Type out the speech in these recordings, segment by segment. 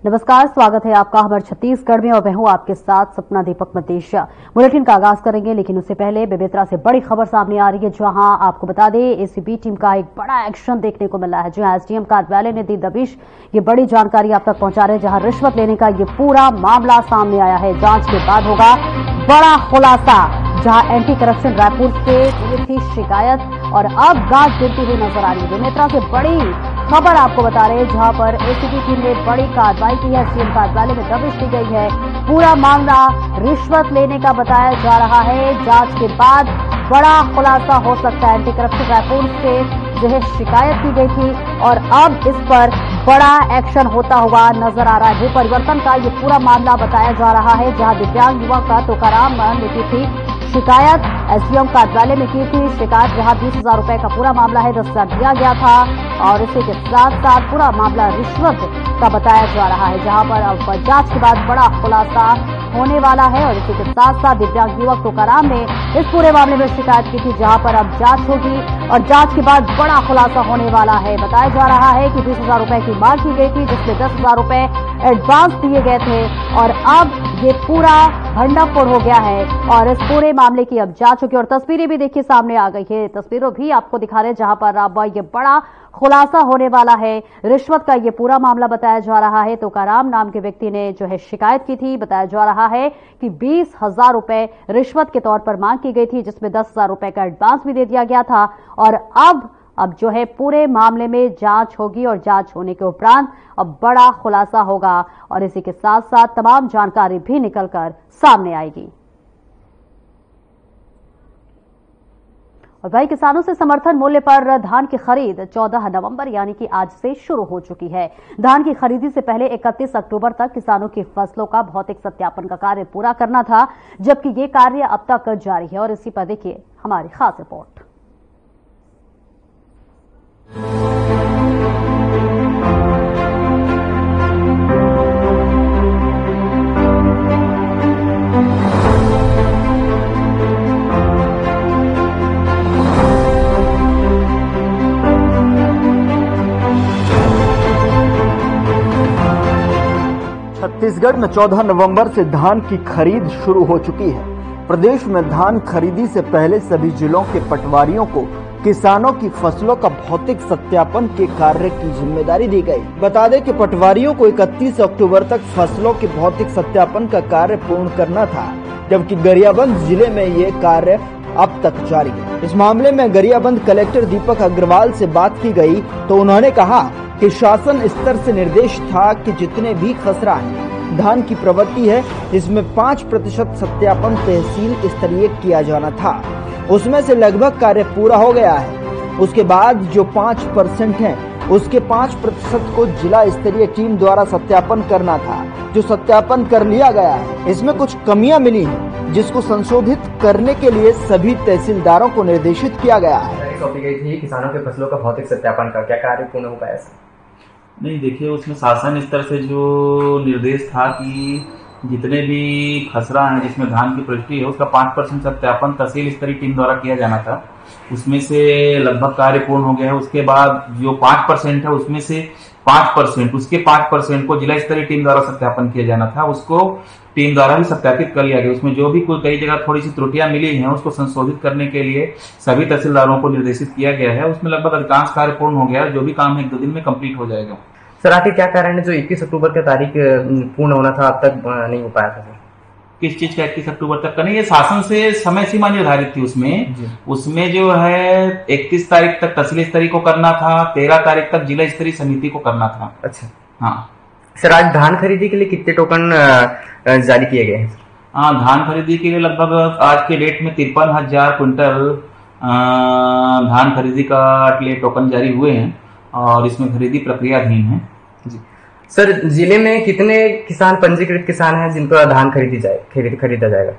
नमस्कार, स्वागत है आपका हमारे छत्तीसगढ़ में और मैं हूं आपके साथ सपना दीपक मतेशिया। बुलेटिन का आगाज करेंगे, लेकिन उससे पहले बेमेतरा से बड़ी खबर सामने आ रही है, जहां आपको बता दें एसीबी टीम का एक बड़ा एक्शन देखने को मिला है। जहां एसडीएम कार्यालय ने दी दबिश, ये बड़ी जानकारी आप तक पहुंचा रहे हैं। जहां रिश्वत लेने का ये पूरा मामला सामने आया है, जांच के बाद होगा बड़ा खुलासा। जहां एंटी करप्शन रायपुर से मिली थी शिकायत और अब गाज गिरती हुई नजर आ रही है। बेमेतरा से बड़ी खबर आपको बता रहे हैं, जहां पर एसीबी टीम ने बड़ी कार्रवाई की है। सीएम कार्यालय में दबिश दी गई है। पूरा मामला रिश्वत लेने का बताया जा रहा है। जांच के बाद बड़ा खुलासा हो सकता है। एंटी करप्शन रायपुर से जो है शिकायत की गई थी और अब इस पर बड़ा एक्शन होता हुआ नजर आ रहा है। भू परिवर्तन का ये पूरा मामला बताया जा रहा है, जहां दिव्यांग युवक का तुकाराम ने की थी शिकायत। एसडीएम कार्यालय में की थी शिकायत, जहां 20,000 रुपए का पूरा मामला है, 10,000 दिया गया था और इसी के साथ साथ पूरा मामला रिश्वत का बताया जा रहा है। जहां पर अब जांच के बाद बड़ा खुलासा होने वाला है और इसी के साथ साथ दिव्यांग युवक तुकाराम ने इस पूरे मामले में शिकायत की थी, जहां पर अब जांच होगी और जांच के बाद बड़ा खुलासा होने वाला है। बताया जा रहा है कि 20,000 रुपए की मांग की गई थी, जिसमें 10,000 रुपए एडवांस दिए गए थे और अब ये पूरा भंडाफोड़ हो गया है और इस पूरे मामले की अब जांच होगी। और तस्वीरें भी देखिए सामने आ गई है, तस्वीरों भी आपको दिखा रहे हैं, जहां पर अब ये बड़ा खुलासा होने वाला है। रिश्वत का ये पूरा मामला बताया जा रहा है। तुकाराम नाम के व्यक्ति ने जो है शिकायत की थी। बताया जा रहा है कि 20,000 रुपए रिश्वत के तौर पर मांग की गई थी, जिसमें 10,000 रुपए का एडवांस भी दे दिया गया था और अब जो है पूरे मामले में जांच होगी और जांच होने के उपरांत अब बड़ा खुलासा होगा और इसी के साथ साथ तमाम जानकारी भी निकलकर सामने आएगी। और भाई, किसानों से समर्थन मूल्य पर धान की खरीद 14 नवंबर यानी कि आज से शुरू हो चुकी है। धान की खरीदी से पहले 31 अक्टूबर तक किसानों की फसलों का भौतिक सत्यापन का कार्य पूरा करना था, जबकि ये कार्य अब तक जारी है और इसी पर देखिए हमारी खास रिपोर्ट। छत्तीसगढ़ में 14 नवंबर से धान की खरीद शुरू हो चुकी है। प्रदेश में धान खरीदी से पहले सभी जिलों के पटवारियों को किसानों की फसलों का भौतिक सत्यापन के कार्य की जिम्मेदारी दी गई। बता दें कि पटवारियों को 31 अक्टूबर तक फसलों के भौतिक सत्यापन का कार्य पूर्ण करना था, जबकि गरियाबंद जिले में ये कार्य अब तक जारी है। इस मामले में गरियाबंद कलेक्टर दीपक अग्रवाल से बात की गई तो उन्होंने कहा कि शासन स्तर से निर्देश था कि जितने भी खसरा धान की प्रवृत्ति है, इसमें 5% सत्यापन तहसील स्तरीय किया जाना था। उसमें से लगभग कार्य पूरा हो गया है। उसके बाद जो 5% है, उसके 5% को जिला स्तरीय टीम द्वारा सत्यापन करना था, जो सत्यापन कर लिया गया है। इसमें कुछ कमियां मिली हैं, जिसको संशोधित करने के लिए सभी तहसीलदारों को निर्देशित किया गया है। सौंपी गई थी किसानों के फसलों का भौतिक सत्यापन का, क्या कार्य पूर्ण हो पाया? नहीं, देखिए, उसमें शासन स्तर से जो निर्देश था कि जितने भी खसरा हैं जिसमें धान की प्रविष्टि है, उसका 5% सत्यापन तहसील स्तरीय टीम द्वारा किया जाना था। उसमें से लगभग कार्य पूर्ण हो गया है। उसके बाद जो 5% है, उसमें से 5% उसके 5% को जिला स्तरीय टीम द्वारा सत्यापन किया जाना था, उसको टीम द्वारा भी सत्यापित कर लिया गया। उसमें जो भी कोई कई जगह थोड़ी सी त्रुटियां मिली हैं, उसको संशोधित करने के लिए सभी तहसीलदारों को निर्देशित किया गया है। उसमें लगभग अधिकांश कार्य पूर्ण हो गया है। जो भी काम है 1-2 दिन में कंप्लीट हो जाएगा। सर, आखिर क्या कारण है जो 21 अक्टूबर का तारीख पूर्ण होना था अब तक नहीं हो पाया था? किस चीज का 21 अक्टूबर तक का? नहीं, ये शासन से समय सीमा निर्धारित थी। उसमें जो है 31 तारीख तक तहसील स्तरीय को करना था, 13 तारीख तक जिला स्तरीय समिति को करना था। अच्छा, हाँ सर, आज धान खरीदी के लिए कितने टोकन जारी किए गए हैं? हाँ, धान खरीदी के लिए लगभग आज के डेट में 53,000 क्विंटल धान खरीदी का लिए टोकन जारी हुए हैं और इसमें खरीदी प्रक्रियाधीन है। जी सर, जिले में कितने किसान पंजीकृत किसान हैं जिनका धान खरीदा जाएगा?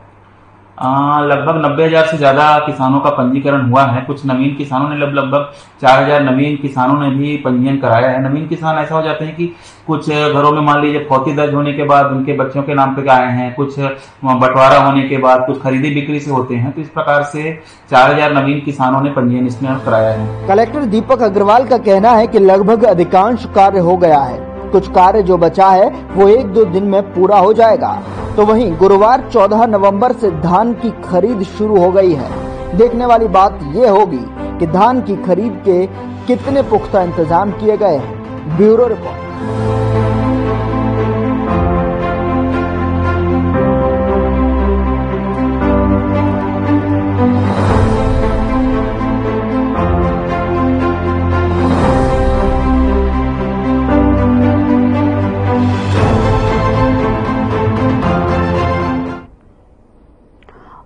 लगभग 90,000 से ज्यादा किसानों का पंजीकरण हुआ है। कुछ नवीन किसानों ने लगभग 4,000 नवीन किसानों ने भी पंजीयन कराया है। नवीन किसान ऐसा हो जाते हैं कि कुछ घरों में मान लीजिए फौती दर्ज होने के बाद उनके बच्चों के नाम पे आए हैं, कुछ बंटवारा होने के बाद, कुछ खरीदी बिक्री से होते हैं। तो इस प्रकार से 4,000 नवीन किसानों ने पंजीयन इसमें कराया है। कलेक्टर दीपक अग्रवाल का कहना है कि लगभग अधिकांश कार्य हो गया है। कुछ कार्य जो बचा है वो 1-2 दिन में पूरा हो जाएगा। तो वहीं गुरुवार 14 नवंबर से धान की खरीद शुरू हो गई है। देखने वाली बात ये होगी कि धान की खरीद के कितने पुख्ता इंतजाम किए गए हैं। Bureau report.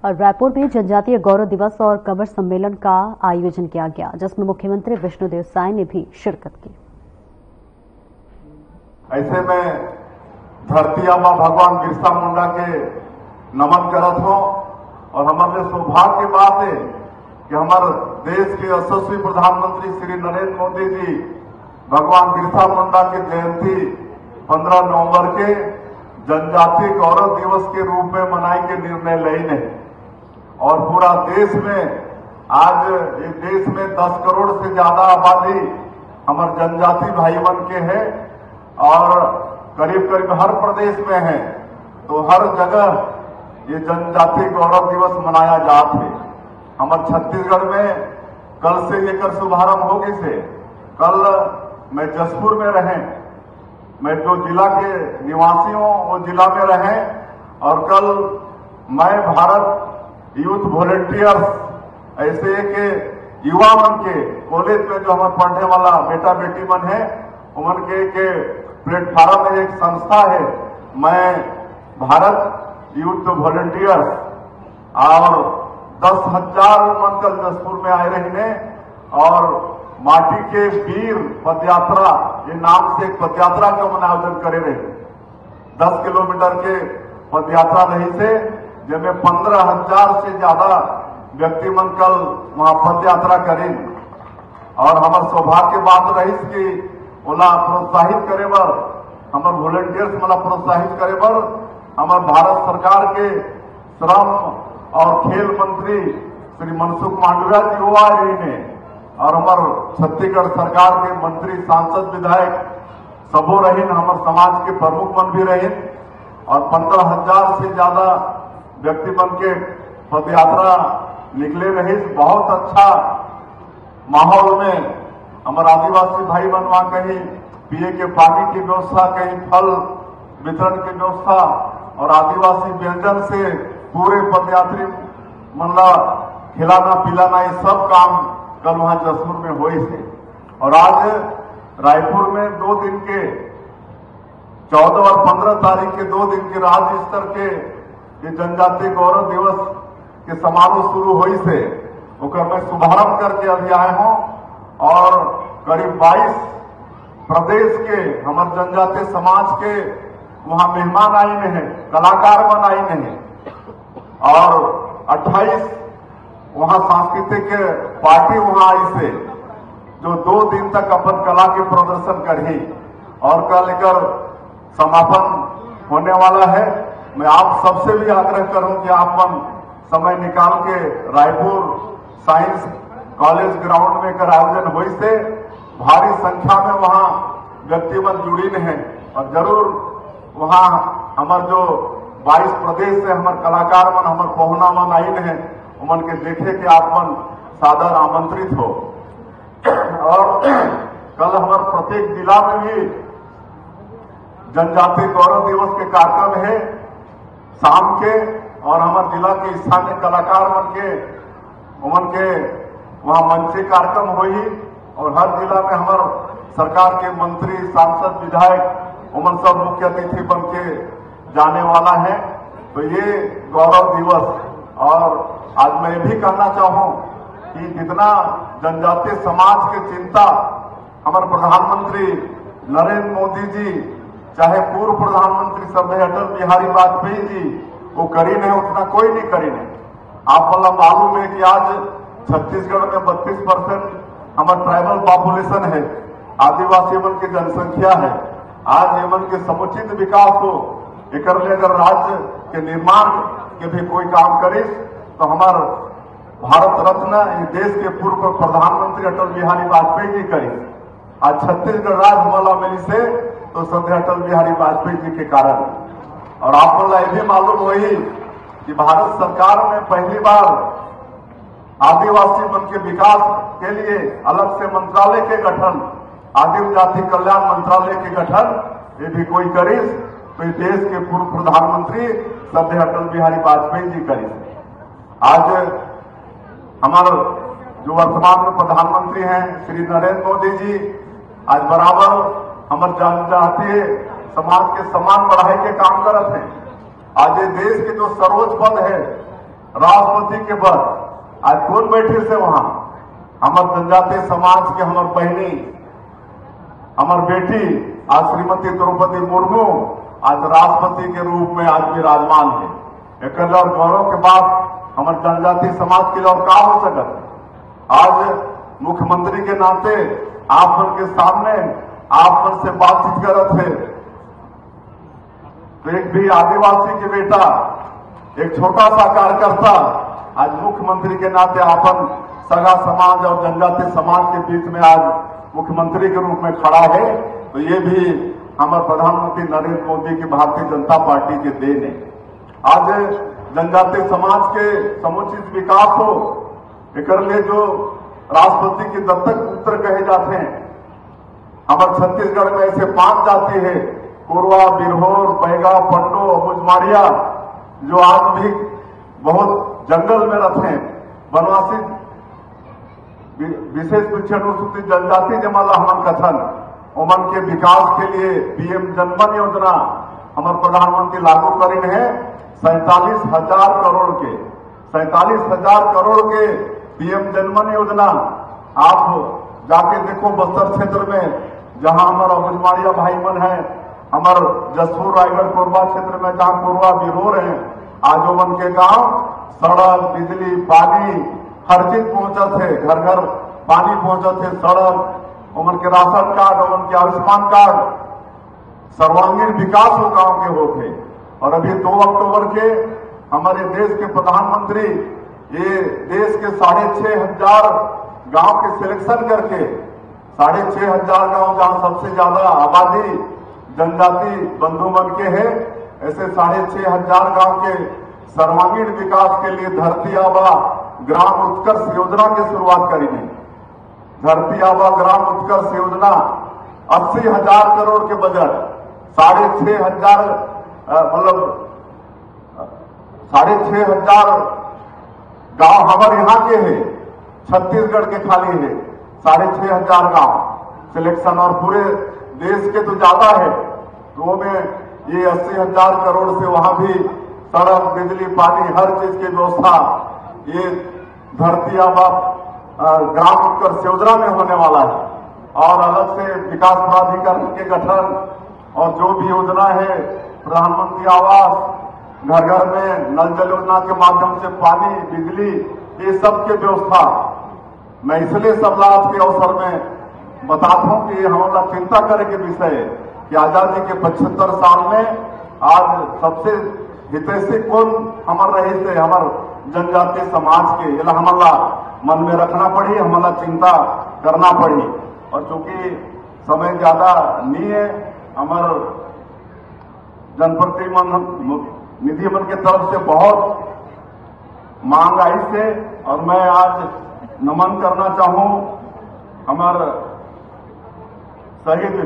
और रायपुर में जनजातीय गौरव दिवस और कवच सम्मेलन का आयोजन किया गया, जिसमें मुख्यमंत्री विष्णुदेव साय ने भी शिरकत की। ऐसे में धरती आबा भगवान बिरसा मुंडा के नमन करत हो और हमारे सौभाग्य की बात है कि हमारे देश के यशस्वी प्रधानमंत्री श्री नरेंद्र मोदी जी भगवान बिरसा मुंडा की जयंती 15 नवंबर के जनजातीय गौरव दिवस के रूप में मनाई के निर्णय लेने और पूरा देश में आज इस देश में 10 करोड़ से ज्यादा आबादी हमारे जनजाति भाई बन के है और करीब करीब हर प्रदेश में है, तो हर जगह ये जनजातीय गौरव दिवस मनाया जाता है। हमारे छत्तीसगढ़ में कल से लेकर शुभारंभ होगी से कल मैं जसपुर में रहे, मैं जो जिला के निवासी हूं वो जिला में रहे और कल मैं भारत यूथ वॉलंटियर्स ऐसे के युवा मन के कॉलेज में जो हमारे पढ़ने वाला बेटा बेटी मन है उमन के प्लेटफॉर्म में एक संस्था है, मैं भारत यूथ वॉलंटियर्स और 10,000 मन कल जसपुर में आए रहने और माटी के वीर पदयात्रा ये नाम से एक पदयात्रा का मन आयोजन करे रहे। 10 किलोमीटर के पदयात्रा रही से जिसमें 15,000 से ज्यादा व्यक्ति मन कल वहां पदयात्रा करें और हमारे सौभाग्य बात रही कि ओला प्रोत्साहित करे बर हमारे वॉलंटियर्स मला प्रोत्साहित करे बर हमारे भारत सरकार के श्रम और खेल मंत्री श्री मनसुख मांडविया जी वो आ रही ने और हमारे छत्तीसगढ़ सरकार के मंत्री सांसद विधायक सबो रही, हमारे समाज के प्रमुख मन भी रहे और 15,000 से ज्यादा व्यक्ति बन के पदयात्रा निकले रहे। बहुत अच्छा माहौल में हमारे आदिवासी भाई बन वहां कहीं पिए के पानी की व्यवस्था, कहीं फल वितरण की व्यवस्था और आदिवासी व्यंजन से पूरे पदयात्री मनला खिलाना पिलाना ये सब काम कल वहां जसपुर में हुई थे। और आज रायपुर में 2 दिन के 14 और 15 तारीख के 2 दिन के राज्य स्तर के जनजातीय गौरव दिवस के समारोह शुरू हुई से मैं शुभारंभ करके अभी आए हूं और करीब 22 प्रदेश के हमारे जनजातीय समाज के वहां मेहमान आए हैं, कलाकार बन आए हैं और 28 वहां सांस्कृतिक पार्टी वहां आई से जो 2 दिन तक अपन कला के प्रदर्शन करी और कल लेकर समापन होने वाला है। मैं आप सबसे भी आग्रह करूं कि आप समय निकाल के रायपुर साइंस कॉलेज ग्राउंड में कर आयोजन हुई से भारी संख्या में वहां व्यक्ति मन जुड़ी हैं और जरूर वहां हमारे जो 22 प्रदेश से हमारे कलाकार मन हमारे पहुना मन आई हैं उमन के देखे कि आप मन सादर आमंत्रित हो। और कल हमारे प्रत्येक जिला में भी जनजातीय गौरव दिवस के कार्यक्रम है शाम के और हमारे जिला के स्थानीय कलाकार मन के वहां मंचे कार्यक्रम हुई और हर जिला में हमारे सरकार के मंत्री सांसद विधायक उमन सब मुख्य अतिथि बन के जाने वाला है। तो ये गौरव दिवस और आज मैं ये भी कहना चाहूं कि जितना जनजातीय समाज की चिंता हमारे प्रधानमंत्री नरेंद्र मोदी जी चाहे पूर्व प्रधानमंत्री श्रद्धेय अटल बिहारी वाजपेयी जी वो करी नहीं उतना कोई नहीं करी नहीं। आप वाला मालूम है कि आज छत्तीसगढ़ में 32% हमारा ट्राइबल पॉपुलेशन है, आदिवासी मन की जनसंख्या है। आज एमन के समुचित विकास हो एक अगर राज्य के निर्माण के भी कोई काम करिस तो हमारे भारत रत्न देश के पूर्व प्रधानमंत्री अटल बिहारी वाजपेयी जी करी। आज छत्तीसगढ़ राज्य वाला मिली से तो श्रद्धेय अटल बिहारी वाजपेयी जी के कारण। और आपको यह भी मालूम हुई कि भारत सरकार में पहली बार आदिवासी मन के विकास के लिए अलग से मंत्रालय के गठन, आदिम जाति कल्याण मंत्रालय के गठन, ये भी कोई करिस तो देश के पूर्व प्रधानमंत्री श्रद्धेय अटल बिहारी वाजपेयी जी करिस। आज हमारे जो वर्तमान में प्रधानमंत्री हैं श्री नरेंद्र मोदी जी आज बराबर हमारे जनजातीय समाज के सम्मान बढ़ाई के काम करत हैं। आज ये देश के जो सर्वोच्च पद है राष्ट्रपति के पद, आज कौन बैठे से वहां? हमारे जनजातीय समाज के हमारे बहनी, हमारी बेटी आज श्रीमती द्रौपदी मुर्मू आज राष्ट्रपति के रूप में आज विराजमान है। एक और गौरव के बाद हमारे जनजातीय समाज के लिए और क्या हो सकता है? आज मुख्यमंत्री के नाते आप मन के सामने आप मन से बातचीत करत है तो एक भी आदिवासी के बेटा, एक छोटा सा कार्यकर्ता आज मुख्यमंत्री के नाते आपन सगा समाज और जनजातीय समाज के बीच में आज मुख्यमंत्री के रूप में खड़ा है। तो ये भी हमारे प्रधानमंत्री नरेंद्र मोदी की भारतीय जनता पार्टी के देन है। आज जनजातीय समाज के समुचित विकास हो, एक लिए जो राष्ट्रपति के दत्तक पुत्र कहे जाते हैं, हमारे छत्तीसगढ़ में ऐसे 5 जाति है, कोरवा, बिरहोर, बैगा, पंडो, अबुझमाड़िया, जो आज भी बहुत जंगल में रहते हैं। वनवासी विशेष पिछड़ी अनुसूचित जनजाति जमाला हमन कथन उमन के विकास के लिए पीएम जनधन योजना हमारे प्रधानमंत्री लागू करें है। 47,000 करोड़ के 47,000 करोड़ के पीएम जनधन योजना आप जाके देखो बस्तर क्षेत्र में, जहां हमारा अबुझमाड़िया भाई मन है, हमारे जसपुर, रायगढ़, कोरबा क्षेत्र में जहां कोरवा, बिरहोर है, आज मन के गांव सड़क, बिजली, पानी हर चीज पहुंचत है, घर घर पानी पहुंचत है, सड़क, उमन के राशन कार्ड, उमन के आयुष्मान कार्ड, सर्वांगीण विकास हो गांव के होते। और अभी 2 अक्टूबर के हमारे देश के प्रधानमंत्री ये देश के 6,500 गांव के सिलेक्शन करके 6,500 गांव जहां सबसे ज्यादा आबादी जनजाति बंधु मन के है, ऐसे 6,500 गांव के सर्वांगीण विकास के लिए धरती आबा ग्राम उत्कर्ष योजना की शुरुआत करी है। धरती आबा ग्राम उत्कर्ष योजना 80,000 करोड़ के बजट 6,500 मतलब 6,500 गांव हमारे यहाँ के है, छत्तीसगढ़ के खाली है 6,500 गांव सिलेक्शन, और पूरे देश के तो ज्यादा है। तो में ये 80,000 करोड़ से वहां भी सड़क, बिजली, पानी हर चीज की व्यवस्था ये धरती आबा ग्राम उत्कर्ष योजना में होने वाला है। और अलग से विकास प्राधिकरण के गठन और जो भी योजना है, प्रधानमंत्री आवास, घर घर में नल जल योजना के माध्यम से पानी, बिजली, ये सब की व्यवस्था मैं इसलिए सब आज के अवसर में बताता हूं कि हमारा चिंता करे के विषय है कि आजादी के 75 साल में आज सबसे हितैषी कौन हमारे रही से हमारे जनजातीय समाज के, ये हमारा मन में रखना पड़ी, हमारा चिंता करना पड़ी। और चूंकि समय ज्यादा नहीं है, हमारे जनप्रतिनिधि मन के तरफ से बहुत मांग आई से, और मैं आज नमन करना चाहूं हमारे शहीद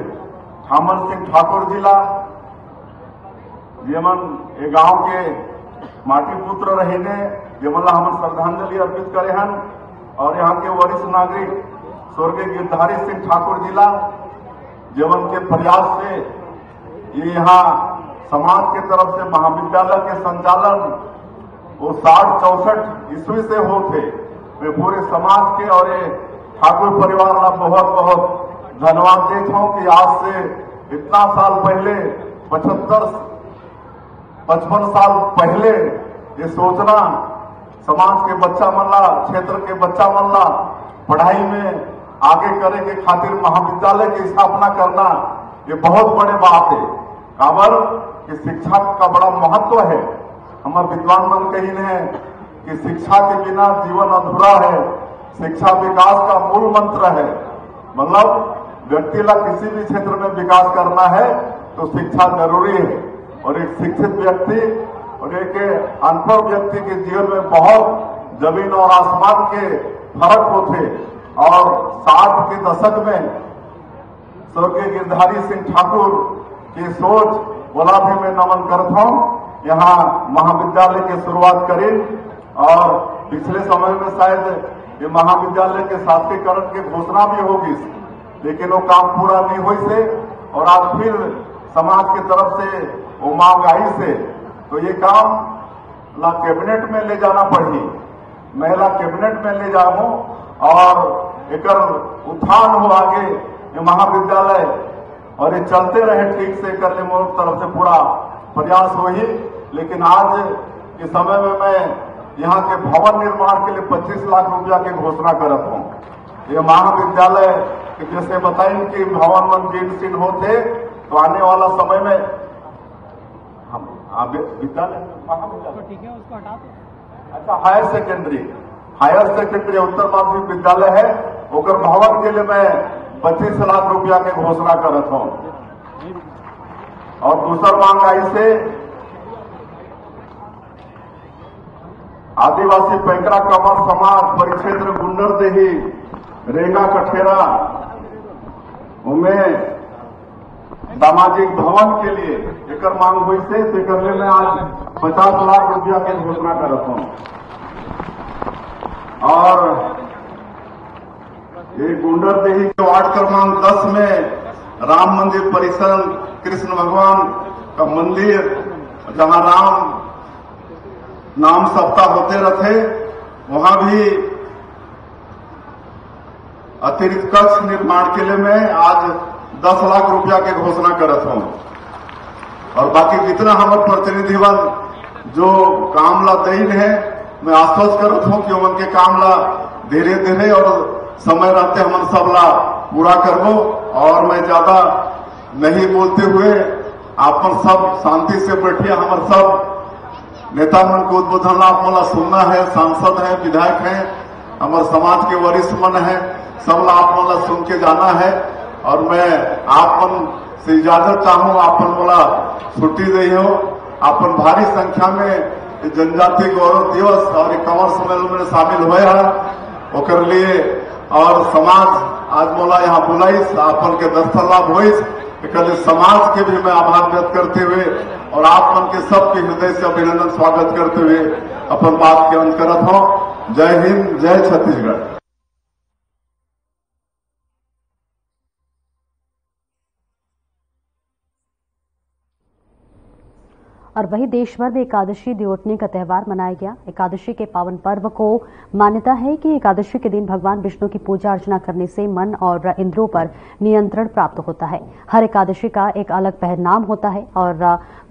ठामन सिंह ठाकुर जिला जेमन ये गांव के माटी पुत्र रहने जेमन हम श्रद्धांजलि अर्पित करे हन। और यहाँ के वरिष्ठ नागरिक स्वर्गीय गिरधारी सिंह ठाकुर जिला जेमन के प्रयास से ये यहाँ समाज के तरफ से महाविद्यालय के संचालन वो 60-64 ईस्वी से होते। मैं पूरे समाज के और ये ठाकुर परिवार का बहुत बहुत धन्यवाद देता हूँ कि आज से इतना साल पहले 55 साल पहले ये सोचना समाज के बच्चा मल्ला, क्षेत्र के बच्चा मल्ला पढ़ाई में आगे करे के खातिर महाविद्यालय की स्थापना करना ये बहुत बड़े बात है। काबर कि शिक्षा का बड़ा महत्व है। हमारे विद्वान मन कही है कि शिक्षा के बिना जीवन अधूरा है, शिक्षा विकास का मूल मंत्र है। मतलब व्यक्ति ला किसी भी क्षेत्र में विकास करना है तो शिक्षा जरूरी है। और एक शिक्षित व्यक्ति और एक अनपढ़ व्यक्ति के जीवन में बहुत जमीन और आसमान के फर्क होते। और 60 के दशक में स्वर्गीय गिरधारी सिंह ठाकुर की सोच बोला भी मैं नमन करता हूं। यहाँ महाविद्यालय की शुरुआत करी और पिछले समय में शायद ये महाविद्यालय के शासकीकरण की घोषणा भी होगी, लेकिन वो काम पूरा नहीं हुई से और आज फिर समाज की तरफ से वो मांग आई से तो ये काम ला कैबिनेट में ले जाना पड़ी। महिला कैबिनेट में ले जाऊं और एक उत्थान हो आगे ये महाविद्यालय और ये चलते रहे ठीक से करने मोर तरफ से पूरा प्रयास हुई। लेकिन आज के समय में मैं यहाँ के भवन निर्माण के लिए 25 लाख रुपया की घोषणा करता हूँ। ये महाविद्यालय जैसे बताएं कि भवन मन जीर्ण होते तो आने वाला समय में हम विद्यालय महाविद्यालय ठीक है उसको हटा दो। अच्छा हायर सेकेंडरी उत्तर माध्यमिक विद्यालय है ओकर भवन के लिए मैं 25 लाख रुपया के घोषणा करता हूँ। और दूसर मांग आई से आदिवासी पैकरा कमर समाज परिक्षेत्र गुंडरदेही रेंगा कठेरा उनमें सामाजिक भवन के लिए एक मांग हुई से करने में आज 50 लाख रुपया की घोषणा करता हूं। और ये गुंडरदेही के वार्ड क्रमांक 10 में राम मंदिर परिसर कृष्ण भगवान का मंदिर जहां राम नाम सप्ताह होते रहते वहां भी अतिरिक्त कक्ष निर्माण के लिए मैं आज 10 लाख रुपया की घोषणा करता हूं। और बाकी जितना हमारे प्रतिनिधिवन जो काम ला देन है मैं आश्वस्त करता हूं कि उनके काम ला धीरे धीरे और समय रहते हम सब ला पूरा करबो। और मैं ज्यादा नहीं बोलते हुए आप सब शांति से बैठिए। हमारे सब नेता मन को उद्बोधन आप मला सुनना है, सांसद है, विधायक है, हमारे समाज के वरिष्ठ मन है, सब आप मला सुन के जाना है। और मैं आपन से इजाजत चाहूं आपन मला छुट्टी दी हो। आपन भारी संख्या में जनजातीय गौरव दिवस और कंवर सम्मेलन में शामिल हुए हैं ओकर लिए और समाज आज मोला यहाँ बुलाइस आपन के दस्तल लाभ होइस समाज के भी मैं आभार व्यक्त करते हुए और आप मन के सबके हृदय से अभिनंदन स्वागत करते हुए अपन बात के अंत करत हूं। जय हिंद, जय छत्तीसगढ़। और वही देश भर में एकादशी दियोटनी का त्यौहार मनाया गया। एकादशी के पावन पर्व को मान्यता है कि एकादशी के दिन भगवान विष्णु की पूजा अर्चना करने से मन और इंद्रियों पर नियंत्रण प्राप्त होता है। हर एकादशी का एक अलग परिणाम होता है और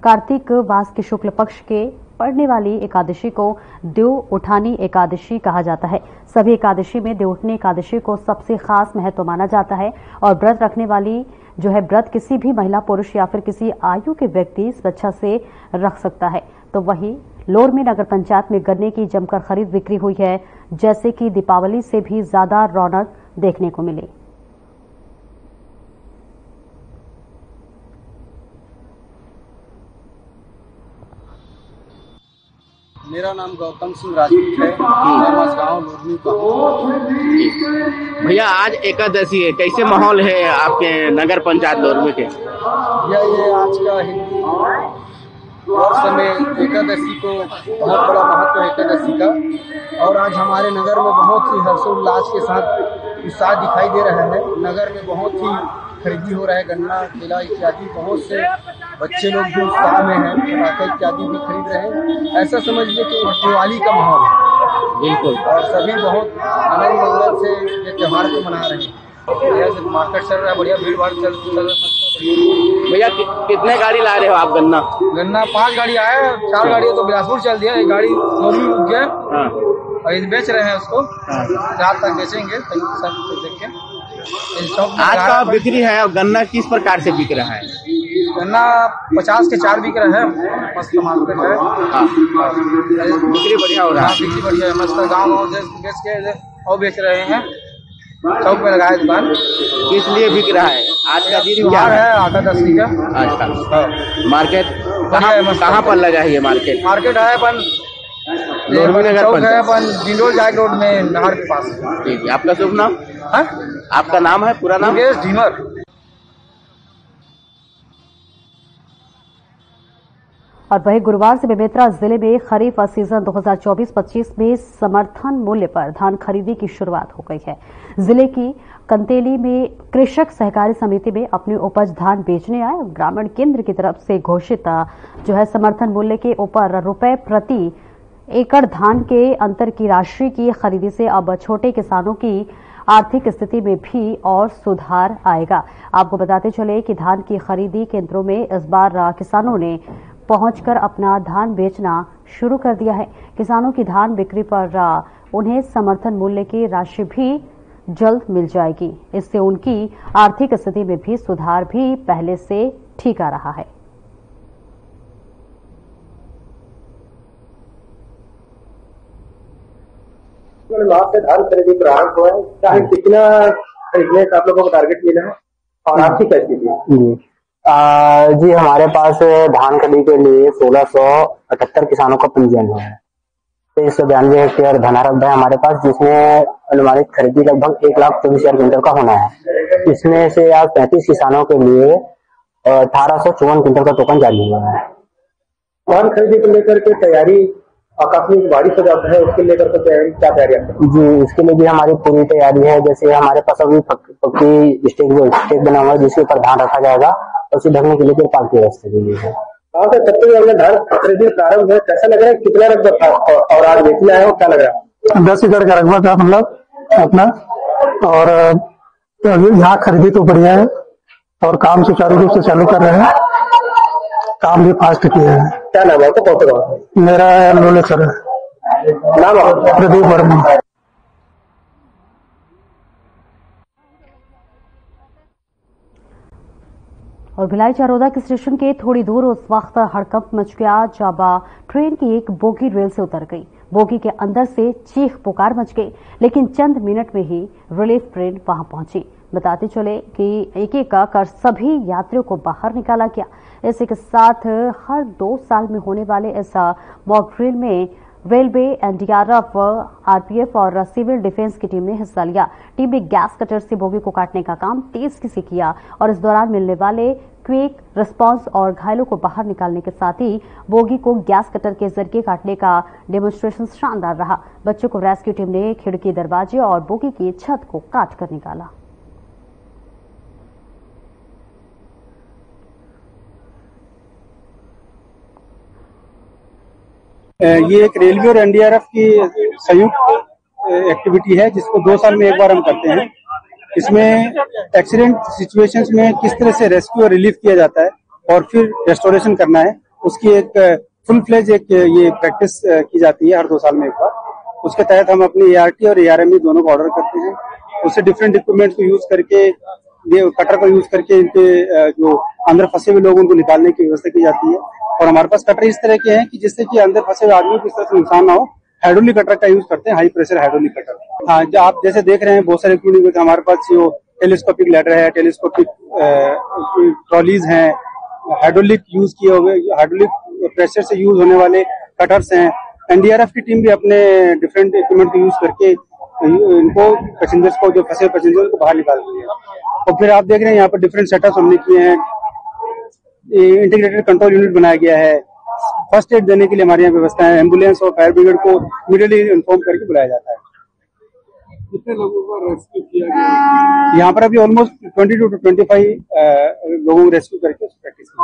कार्तिक मास के शुक्ल पक्ष के पड़ने वाली एकादशी को देव उठानी एकादशी कहा जाता है। सभी एकादशी में देवउठनी एकादशी को सबसे खास महत्व माना जाता है और व्रत रखने वाली जो है व्रत किसी भी महिला, पुरुष या फिर किसी आयु के व्यक्ति स्वेच्छा से रख सकता है। तो वहीं लोर में नगर पंचायत में गन्ने की जमकर खरीद बिक्री हुई है, जैसे कि दीपावली से भी ज्यादा रौनक देखने को मिली। मेरा नाम गौतम सिंह राजपूत है। मैं मसगांव लोरमी का हूँ। भैया आज एकादशी है, कैसे माहौल है आपके नगर पंचायत लोरमी के? भैया ये आज का हिंदू वर्ष में एकादशी को बहुत बड़ा महत्व है एकादशी का। और आज हमारे नगर में बहुत ही हर्षोल्लास के साथ उत्साह दिखाई दे रहा है। नगर में बहुत ही खरीदी हो रहा है, गन्ना, केला इत्यादि। बहुत से बच्चे लोग भी उत्साह में हैं, पटाखे इत्यादि भी खरीद रहे हैं। ऐसा समझिए कि दिवाली का माहौल है बिल्कुल। और सभी बहुत आनंद मंगल से ये त्यौहार को मना रहे हैं। मार्केट चल रहा है, बढ़िया भीड़ भाड़ चल रहा है। भैया कितने गाड़ी ला रहे हो आप? गन्ना 5 गाड़ी आया, 4 गाड़ी तो बिलासपुर चल दिया, एक गाड़ी लोरमी रुक गया और बेच रहे हैं उसको। रात तक बेचेंगे देख के। आज का बिक्री है और गन्ना किस प्रकार से बिक रहा है? गन्ना 50 के 4 बिक रहा है। मस्त मार्केट है, बिक्री बढ़िया हो रहा है। बिक्री बढ़िया है, मस्त गाँव बेच के और बेच रहे हैं। चौक में लगाया दुकान। किस लिए बिक रहा है? आज का दिन क्या त्योहार है? है आटा दस्ती का। अच्छा, मार्केट बढ़िया, कहाँ पर लगा है ये मार्केट? मार्केट है अपन लोरमी नगर चौक है पंचायत। अपन जिंदोल जाग रोड में नहर के पास। ठीक है, आपका शुभ नाम? हाँ? आपका नाम है, पूरा नाम? मुकेश ढीमर। और वहीं गुरुवार से बेमेतरा जिले में खरीफ सीजन 2024-25 में समर्थन मूल्य पर धान खरीदी की शुरुआत हो गई है। जिले की कंतेली में कृषक सहकारी समिति में अपनी उपज धान बेचने आए। ग्रामीण केंद्र की तरफ से घोषित जो है समर्थन मूल्य के ऊपर रुपए प्रति एकड़ धान के अंतर की राशि की खरीदी से अब छोटे किसानों की आर्थिक स्थिति में भी और सुधार आएगा। आपको बताते चले कि धान की खरीदी केंद्रों में इस बार किसानों ने पहुंचकर अपना धान बेचना शुरू कर दिया है। किसानों की धान बिक्री पर उन्हें समर्थन मूल्य की राशि भी जल्द मिल जाएगी। इससे उनकी आर्थिक स्थिति में भी सुधार भी पहले से ठीक आ रहा है। मार्च से धान खरीदी प्रारंभ हुआ है। चाहे कितना खरीदने का आप लोगों को टारगेट मिला है और आपकी कैसी थी? जी हमारे पास धान खरीदी के लिए 1678 किसानों का पंजीयन हुआ है। 392 हेक्टेयर धनारब्ध है हमारे पास, जिसमें अनुमानित खरीदी लगभग 1,24,000 क्विंटल का होना है। इसमें से आज 35 किसानों के लिए 1854 क्विंटल का टोकन जारी हुआ है। धान खरीदी को लेकर के तैयारी आकस्मिक बारिश हो जाता है, उसके लेकर के तैयारी क्या तैयारी है? जी इसके लिए भी हमारी पूरी तैयारी है। जैसे हमारे पास अभी पक्की स्टेक बना हुआ है जिसके ऊपर धान रखा जाएगा और उसे ढकने के लिए तिरपाल की व्यवस्था की गई है। तब तक हमने धान खरीदी प्रारंभ है, कैसा लग रहा है? कितना रकबा था और आज बेचना है, क्या लग रहा है? 10 एकड़ का रकबा था मतलब अपना, और यहाँ खरीदी तो बढ़िया है और काम सुचारू रूप से चालू कर रहे हैं, काम भी फास्ट किया है। क्या नाम है? कौन सा गाँव है? मेरा लोले सर नाम प्रदीप वर्मा। और भिलाई चारोदा के स्टेशन के थोड़ी दूर उस वक्त हड़कंप मच गया जब ट्रेन की एक बोगी रेल से उतर गई। बोगी के अंदर से चीख पुकार मच गई, लेकिन चंद मिनट में ही रिलीफ ट्रेन वहां पहुंची। बताते चले कि एक एक कर सभी यात्रियों को बाहर निकाला गया। इसी के साथ हर 2 साल में होने वाले इस मॉक ड्रिल में रेलवे, एनडीआरएफ, आरपीएफ और सिविल डिफेंस की टीम ने हिस्सा लिया। टीम ने गैस कटर से बोगी को काटने का काम तेजी से किया और इस दौरान मिलने वाले क्विक रिस्पांस और घायलों को बाहर निकालने के साथ ही बोगी को गैस कटर के जरिए काटने का डेमोन्स्ट्रेशन शानदार रहा। बच्चों को रेस्क्यू टीम ने खिड़की, दरवाजे और बोगी की छत को काट कर निकाला। ये एक रेलवे और एनडीआरएफ की संयुक्त एक्टिविटी है जिसको 2 साल में एक बार हम करते हैं। इसमें एक्सीडेंट सिचुएशंस में किस तरह से रेस्क्यू और रिलीफ किया जाता है और फिर रेस्टोरेशन करना है, उसकी एक फुल फ्लेज एक ये प्रैक्टिस की जाती है हर 2 साल में एक बार। उसके तहत हम अपनी एआरटी और एआरएमई दोनों को ऑर्डर करते हैं। उससे डिफरेंट इक्विपमेंट को यूज करके, ये कटर को यूज करके इनके जो अंदर फंसे हुए लोग उनको निकालने की व्यवस्था की जाती है। और हमारे पास कटर इस तरह के हैं कि जिससे कि अंदर फंसे हुए आदमी को इस तरह से नुकसान ना हो। हाइड्रोलिक कटर का यूज करते हैं, हाई प्रेशर हाइड्रोलिक कटर। हाँ, जो आप जैसे देख रहे हैं बहुत सारे इक्विपमेंट हमारे पास जो टेलीस्कोपिक लैडर है, टेलीस्कोपिक ट्रॉलीज हैं, हाइड्रोलिक यूज किए हुए, हाइड्रोलिक प्रेशर से यूज होने वाले कटर्स हैं। एनडीआरएफ की टीम भी अपने डिफरेंट इक्विपमेंट को यूज करके इनको पैसेंजर्स को, जो फंसे पैसेंजर्स को बाहर निकाल रही है। और फिर आप देख रहे हैं यहाँ पर डिफरेंट सेटअप हमने किए हैं। इंटीग्रेटेड कंट्रोल यूनिट बनाया गया है। फर्स्ट एड देने के लिए हमारे यहाँ व्यवस्था है। एम्बुलेंस और फायर ब्रिगेड को इमीडिएटली इन्फॉर्म करके बुलाया जाता है। कितने लोगों को रेस्क्यू किया गया? यहाँ पर अभी ऑलमोस्ट 20 to 25 लोगों को रेस्क्यू करके प्रैक्टिस की।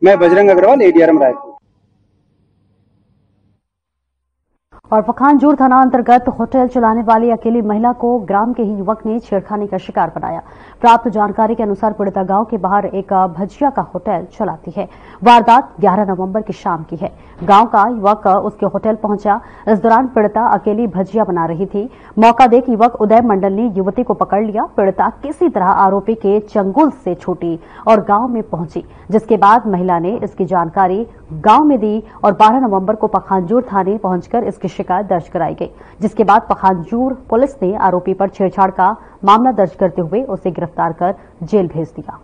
मैं बजरंग अग्रवाल, एडीआरएम रायपुर। और पखानजोर थाना अंतर्गत होटल चलाने वाली अकेली महिला को ग्राम के ही युवक ने छेड़खानी का शिकार बनाया। प्राप्त जानकारी के अनुसार पीड़िता गांव के बाहर एक भजिया का होटल चलाती है। वारदात 11 नवंबर की शाम की है। गांव का युवक उसके होटल पहुंचा। इस दौरान पीड़िता अकेली भजिया बना रही थी। मौका देख युवक उदय मंडल ने युवती को पकड़ लिया। पीड़िता किसी तरह आरोपी के चंगुल से छूटी और गांव में पहुंची, जिसके बाद महिला ने इसकी जानकारी गांव में दी और 12 नवंबर को पखानजोर थाने पहुंचकर इसकी की शिकायत दर्ज कराई गई, जिसके बाद पखानजूर पुलिस ने आरोपी पर छेड़छाड़ का मामला दर्ज करते हुए उसे गिरफ्तार कर जेल भेज दिया।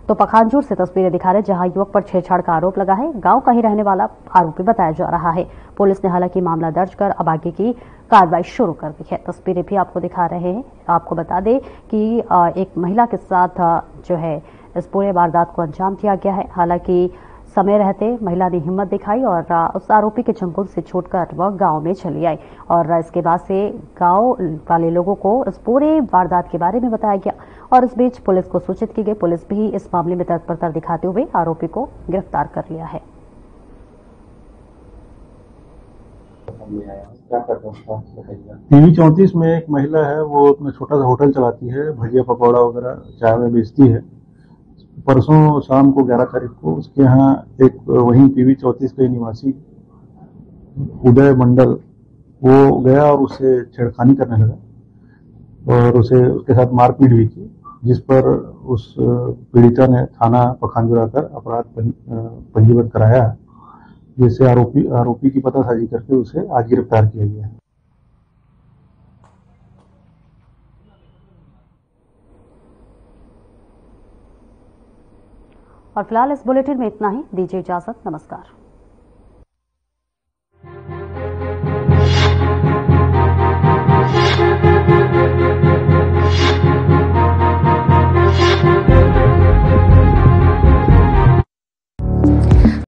तो पखानजूर से तस्वीरें दिखा रहे जहां युवक पर छेड़छाड़ का आरोप लगा है। गांव का ही रहने वाला आरोपी बताया जा रहा है। पुलिस ने हालांकि मामला दर्ज कर अब आगे की कार्रवाई शुरू कर दी है। तस्वीरें भी आपको दिखा रहे हैं। आपको बता दें कि एक महिला के साथ जो है इस पूरे वारदात को अंजाम दिया गया है। हालांकि समय रहते महिला ने हिम्मत दिखाई और उस आरोपी के चंगुल से छूटकर वह गांव में चली आई और इसके बाद से गांव वाले लोगों को इस पूरे वारदात के बारे में बताया गया और इस बीच पुलिस को सूचित की गई। पुलिस भी इस मामले में तत्परता दिखाते हुए आरोपी को गिरफ्तार कर लिया है। पीवी 34 में एक महिला है, वो अपना छोटा सा होटल चलाती है, भजिया पकौड़ा वगैरह चाय में बेचती है। परसों शाम को 11 तारीख को उसके यहाँ एक वहीं पीवी 34 के निवासी उदय मंडल वो गया और उससे छेड़खानी करने लगा और उसे उसके साथ मारपीट भी की, जिस पर उस पीड़िता ने थाना पखानजूर आकर अपराध पंजीबद्ध कराया, जिससे आरोपी की पतासाजी करके उसे आज गिरफ्तार किया गया है। और फिलहाल इस बुलेटिन में इतना ही। दीजिए इजाजत। नमस्कार।